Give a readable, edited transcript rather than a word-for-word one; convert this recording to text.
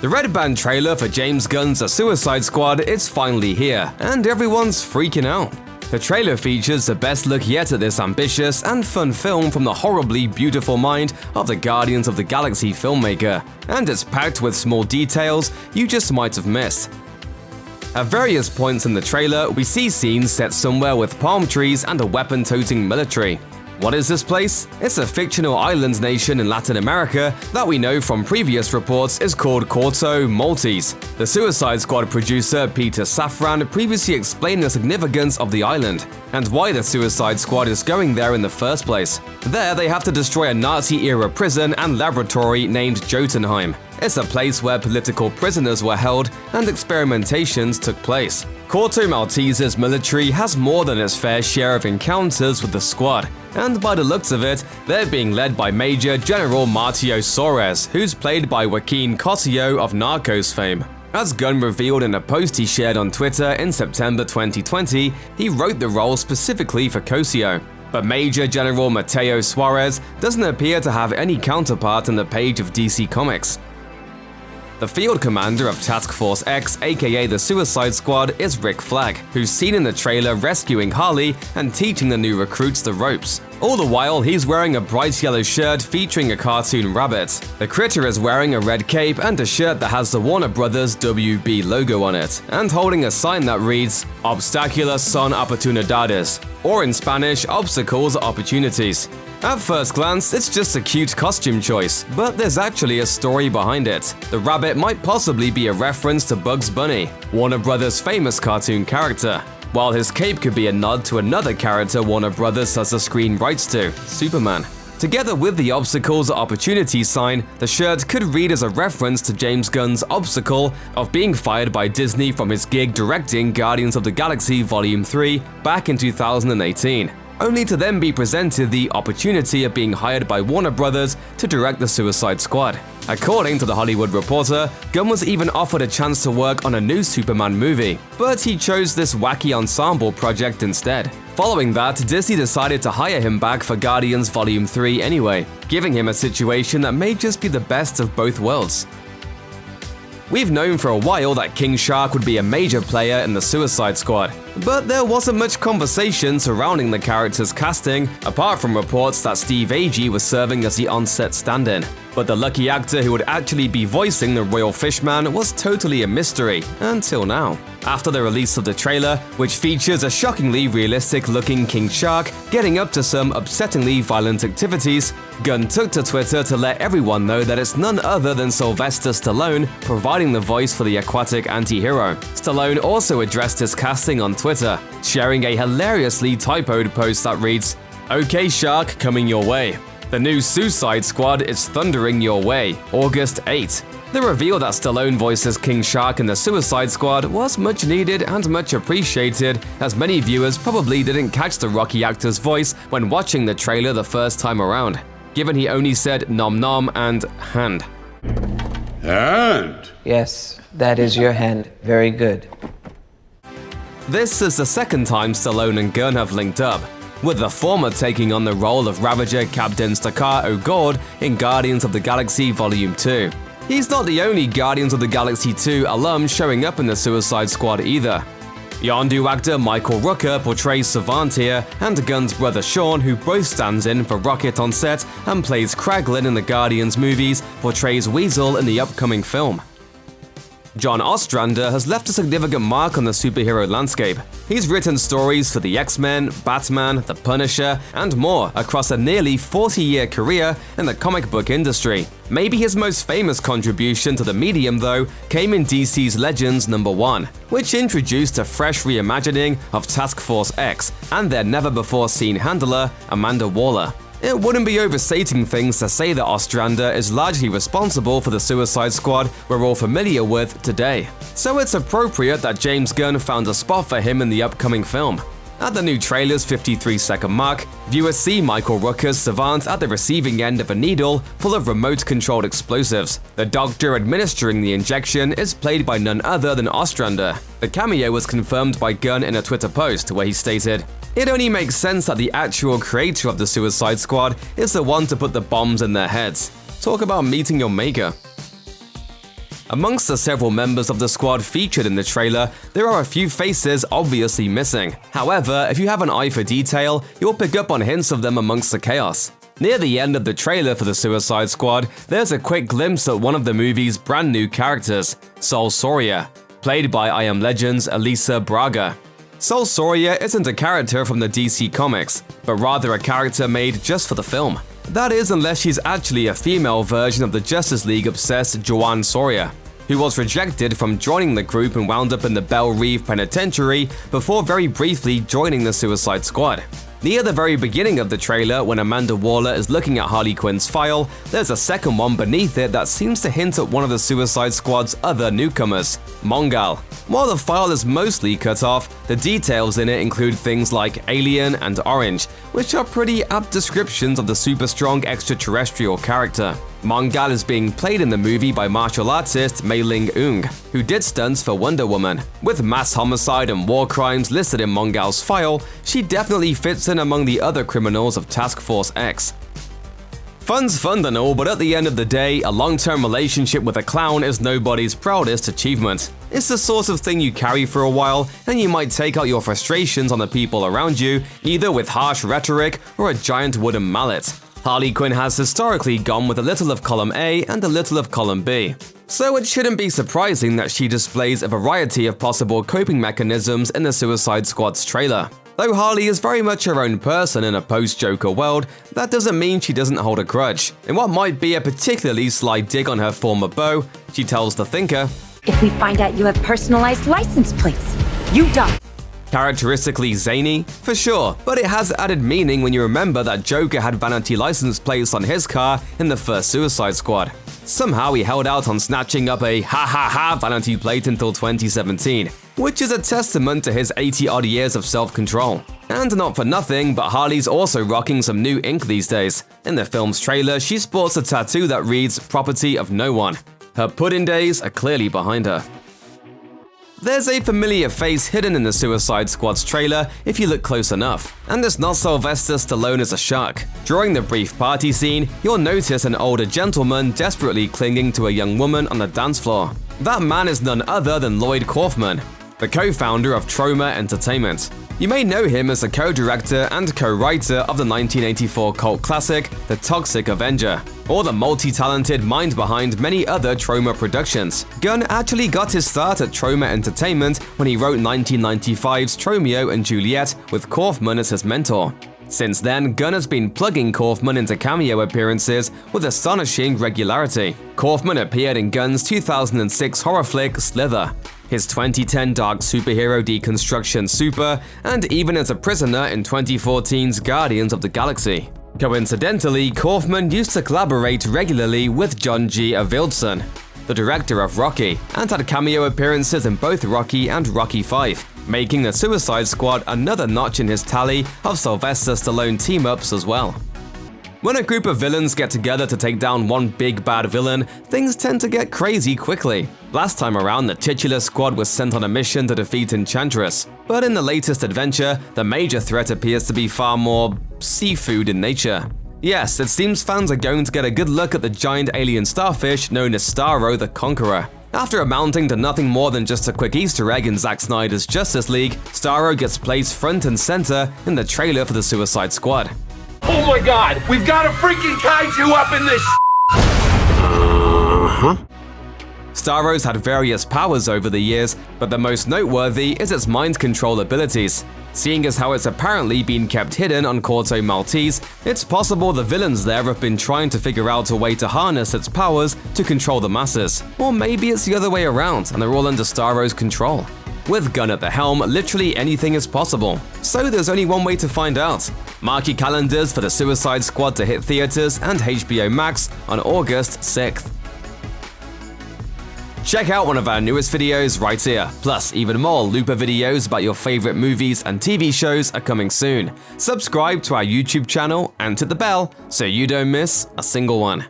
The red band trailer for James Gunn's The Suicide Squad is finally here, and everyone's freaking out. The trailer features the best look yet at this ambitious and fun film from the horribly beautiful mind of the Guardians of the Galaxy filmmaker, and it's packed with small details you just might have missed. At various points in the trailer, we see scenes set somewhere with palm trees and a weapon-toting military. What is this place? It's a fictional island nation in Latin America that we know from previous reports is called Corto Maltese. The Suicide Squad producer Peter Safran previously explained the significance of the island and why the Suicide Squad is going there in the first place. There, they have to destroy a Nazi-era prison and laboratory named Jotunheim. It's a place where political prisoners were held and experimentations took place. Corto Maltese's military has more than its fair share of encounters with the squad, and by the looks of it, they're being led by Major General Martio Soares, who's played by Joaquin Cosio of Narcos fame. As Gunn revealed in a post he shared on Twitter in September 2020, he wrote the role specifically for Cosio. But Major General Mateo Suarez doesn't appear to have any counterpart in the page of DC Comics. The field commander of Task Force X, aka the Suicide Squad, is Rick Flag, who's seen in the trailer rescuing Harley and teaching the new recruits the ropes. All the while, he's wearing a bright yellow shirt featuring a cartoon rabbit. The critter is wearing a red cape and a shirt that has the Warner Brothers WB logo on it, and holding a sign that reads, "Obstáculos son oportunidades," or in Spanish, obstacles are opportunities. At first glance, it's just a cute costume choice, but there's actually a story behind it. The rabbit might possibly be a reference to Bugs Bunny, Warner Brothers' famous cartoon character, while his cape could be a nod to another character Warner Brothers has the screen rights to, Superman. Together with the obstacles or opportunities sign, the shirt could read as a reference to James Gunn's obstacle of being fired by Disney from his gig directing Guardians of the Galaxy Volume 3 back in 2018. Only to then be presented the opportunity of being hired by Warner Brothers to direct the Suicide Squad. According to The Hollywood Reporter, Gunn was even offered a chance to work on a new Superman movie, but he chose this wacky ensemble project instead. Following that, Disney decided to hire him back for Guardians Volume 3 anyway, giving him a situation that may just be the best of both worlds. We've known for a while that King Shark would be a major player in the Suicide Squad, but there wasn't much conversation surrounding the character's casting, apart from reports that Steve Agee was serving as the on-set stand-in. But the lucky actor who would actually be voicing the Royal Fishman was totally a mystery, until now. After the release of the trailer, which features a shockingly realistic-looking King Shark getting up to some upsettingly violent activities, Gunn took to Twitter to let everyone know that it's none other than Sylvester Stallone providing the voice for the aquatic anti-hero. Stallone also addressed his casting on Twitter, sharing a hilariously typoed post that reads, "Okay Shark, coming your way. The new Suicide Squad is thundering your way, August 8th. The reveal that Stallone voices King Shark in the Suicide Squad was much needed and much appreciated, as many viewers probably didn't catch the Rocky actor's voice when watching the trailer the first time around, given he only said nom nom and hand. Hand? Yes, that is your hand. Very good. This is the second time Stallone and Gunn have linked up, with the former taking on the role of Ravager Captain Stakar O'Gord in Guardians of the Galaxy Volume 2. He's not the only Guardians of the Galaxy 2 alum showing up in the Suicide Squad either. Yondu actor Michael Rooker portrays Savant here, and Gunn's brother Sean, who both stands in for Rocket on set and plays Kraglin in the Guardians movies, portrays Weasel in the upcoming film. John Ostrander has left a significant mark on the superhero landscape. He's written stories for the X-Men, Batman, The Punisher, and more across a nearly 40-year career in the comic book industry. Maybe his most famous contribution to the medium, though, came in DC's Legends #1, which introduced a fresh reimagining of Task Force X and their never-before-seen handler, Amanda Waller. It wouldn't be overstating things to say that Ostrander is largely responsible for the Suicide Squad we're all familiar with today. So it's appropriate that James Gunn found a spot for him in the upcoming film. At the new trailer's 53-second mark, viewers see Michael Rooker's Savant at the receiving end of a needle full of remote-controlled explosives. The doctor administering the injection is played by none other than Ostrander. The cameo was confirmed by Gunn in a Twitter post where he stated, "It only makes sense that the actual creator of the Suicide Squad is the one to put the bombs in their heads. Talk about meeting your maker." Amongst the several members of the squad featured in the trailer, there are a few faces obviously missing. However, if you have an eye for detail, you'll pick up on hints of them amongst the chaos. Near the end of the trailer for the Suicide Squad, there's a quick glimpse at one of the movie's brand new characters, Sol Soria, played by I Am Legend's Elisa Braga. Sol Soria isn't a character from the DC Comics, but rather a character made just for the film. That is, unless she's actually a female version of the Justice League-obsessed Joanne Soria, who was rejected from joining the group and wound up in the Belle Reve Penitentiary before very briefly joining the Suicide Squad. Near the very beginning of the trailer, when Amanda Waller is looking at Harley Quinn's file, there's a second one beneath it that seems to hint at one of the Suicide Squad's other newcomers, Mongal. While the file is mostly cut off, the details in it include things like alien and orange, which are pretty apt descriptions of the super strong extraterrestrial character. Mongal is being played in the movie by martial artist Mei Ling Ung, who did stunts for Wonder Woman. With mass homicide and war crimes listed in Mongal's file, she definitely fits in among the other criminals of Task Force X. Fun's fun and all, but at the end of the day, a long-term relationship with a clown is nobody's proudest achievement. It's the sort of thing you carry for a while, and you might take out your frustrations on the people around you, either with harsh rhetoric or a giant wooden mallet. Harley Quinn has historically gone with a little of column A and a little of column B. So it shouldn't be surprising that she displays a variety of possible coping mechanisms in the Suicide Squad's trailer. Though Harley is very much her own person in a post-Joker world, that doesn't mean she doesn't hold a grudge. In what might be a particularly sly dig on her former beau, she tells The Thinker, "If we find out you have personalized license plates, you die." Characteristically zany? For sure, but it has added meaning when you remember that Joker had vanity license plates on his car in the first Suicide Squad. Somehow he held out on snatching up a ha-ha-ha vanity plate until 2017, which is a testament to his 80-odd years of self-control. And not for nothing, but Harley's also rocking some new ink these days. In the film's trailer, she sports a tattoo that reads "Property of No One." Her pudding days are clearly behind her. There's a familiar face hidden in the Suicide Squad's trailer if you look close enough, and it's not Sylvester Stallone as a shark. During the brief party scene, you'll notice an older gentleman desperately clinging to a young woman on the dance floor. That man is none other than Lloyd Kaufman, the co-founder of Troma Entertainment. You may know him as the co-director and co-writer of the 1984 cult classic, The Toxic Avenger, or the multi-talented mind behind many other Troma productions. Gunn actually got his start at Troma Entertainment when he wrote 1995's Tromeo and Juliet with Kaufman as his mentor. Since then, Gunn has been plugging Kaufman into cameo appearances with astonishing regularity. Kaufman appeared in Gunn's 2006 horror flick Slither, his 2010 dark superhero deconstruction Super, and even as a prisoner in 2014's Guardians of the Galaxy. Coincidentally, Kaufman used to collaborate regularly with John G. Avildsen, the director of Rocky, and had cameo appearances in both Rocky and Rocky V, making the Suicide Squad another notch in his tally of Sylvester Stallone team-ups as well. When a group of villains get together to take down one big bad villain, things tend to get crazy quickly. Last time around, the titular squad was sent on a mission to defeat Enchantress, but in the latest adventure, the major threat appears to be far more seafood in nature. Yes, it seems fans are going to get a good look at the giant alien starfish known as Starro the Conqueror. After amounting to nothing more than just a quick Easter egg in Zack Snyder's Justice League, Starro gets placed front and center in the trailer for the Suicide Squad. Oh my god, we've got a freaking kaiju up in this Starro's had various powers over the years, but the most noteworthy is its mind control abilities. Seeing as how it's apparently been kept hidden on Corto Maltese, it's possible the villains there have been trying to figure out a way to harness its powers to control the masses. Or maybe it's the other way around and they're all under Starro's control. With Gunn at the helm, literally anything is possible. So there's only one way to find out. Mark your calendars for the Suicide Squad to hit theaters and HBO Max on August 6th. Check out one of our newest videos right here. Plus, even more Looper videos about your favorite movies and TV shows are coming soon. Subscribe to our YouTube channel and hit the bell so you don't miss a single one.